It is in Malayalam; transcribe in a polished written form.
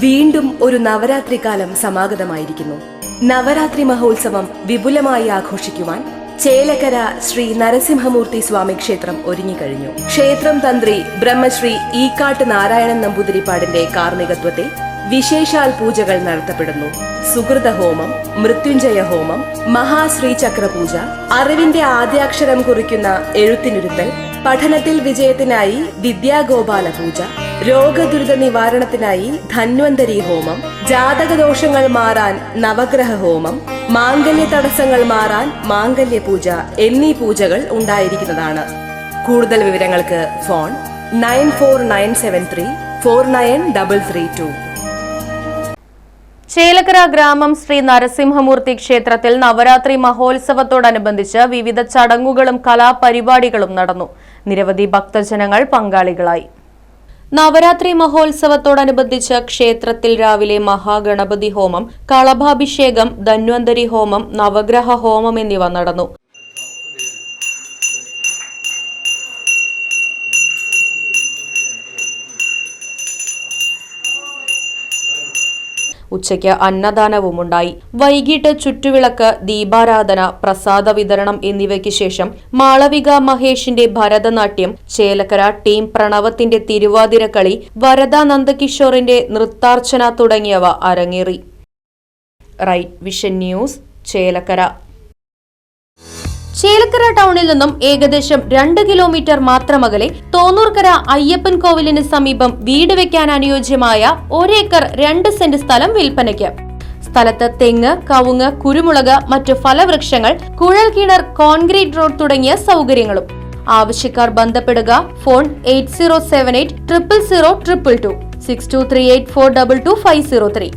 വീണ്ടും ഒരു നവരാത്രി കാലം സമാഗതമായിരിക്കുന്നു. നവരാത്രി മഹോത്സവം വിപുലമായി ആഘോഷിക്കുവാൻ ചേലക്കര ശ്രീ നരസിംഹമൂർത്തി സ്വാമി ക്ഷേത്രം ഒരുങ്ങിക്കഴിഞ്ഞു. ക്ഷേത്രം തന്ത്രി ബ്രഹ്മശ്രീ ഈക്കാട്ട് നാരായണൻ നമ്പൂതിരിപ്പാടിന്റെ കാർമ്മികത്വത്തിൽ വിശേഷാൽ പൂജകൾ നടത്തപ്പെടുന്നു. സുകൃത ഹോമം, മൃത്യുഞ്ജയ ഹോമം, മഹാശ്രീചക്ര പൂജ, അറിവിന്റെ ആദ്യാക്ഷരം കുറിക്കുന്ന എഴുത്തിനിരുത്തൽ, പഠനത്തിൽ വിജയത്തിനായി വിദ്യാഗോപാല പൂജ, രോഗദുരിത നിവാരണത്തിനായി ധന്വന്തരി ഹോമം, ജാതകദോഷങ്ങൾ മാറാൻ നവഗ്രഹ ഹോമം, മാംഗല്യ തടസ്സങ്ങൾ മാറാൻ മാംഗല്യ പൂജ എന്നീ പൂജകൾ ഉണ്ടായിരിക്കുന്നതാണ്. കൂടുതൽ വിവരങ്ങൾക്ക് ഫോൺ 9497349332. ചേലക്കര ഗ്രാമം ശ്രീ നരസിംഹമൂർത്തി ക്ഷേത്രത്തിൽ നവരാത്രി മഹോത്സവത്തോടനുബന്ധിച്ച് വിവിധ ചടങ്ങുകളും കലാപരിപാടികളും നടന്നു. നിരവധി ഭക്തജനങ്ങൾ പങ്കാളികളായി. നവരാത്രി മഹോത്സവത്തോടനുബന്ധിച്ച് ക്ഷേത്രത്തിൽ രാവിലെ മഹാഗണപതി ഹോമം, കളഭാഭിഷേകം, ധന്വന്തരി ഹോമം, നവഗ്രഹ ഹോമം എന്നിവ നടന്നു. ഉച്ചയ്ക്ക് അന്നദാനവുമുണ്ടായി. വൈകിട്ട് ചുറ്റുവിളക്ക്, ദീപാരാധന, പ്രസാദ വിതരണം എന്നിവയ്ക്ക് ശേഷം മാളവിക മഹേഷിന്റെ ഭരതനാട്യം, ചേലക്കര ടീം പ്രണവത്തിന്റെ തിരുവാതിരക്കളി, വരദ നന്ദകിഷോറിന്റെ നൃത്താർച്ചന തുടങ്ങിയവ അരങ്ങേറി. Right vision news, Chelakkara. Chelakkara ടൗണിൽ നിന്നും ഏകദേശം 2 കിലോമീറ്റർ മാത്രമകലെ തോന്നൂർക്കര അയ്യപ്പൻ കോവിലിന് സമീപം വീട് വെക്കാൻ അനുയോജ്യമായ 1 ഏക്കർ 2 സെന്റ് സ്ഥലം വിൽപ്പനയ്ക്ക്. സ്ഥലത്ത് തെങ്ങ്, കവുങ്ങ്, കുരുമുളക്, മറ്റു ഫലവൃക്ഷങ്ങൾ, കുഴൽ കിണർ, കോൺക്രീറ്റ് റോഡ് തുടങ്ങിയ സൗകര്യങ്ങളും. ആവശ്യക്കാർ ബന്ധപ്പെടുക. ഫോൺ 8078 000 222 6238 422 503.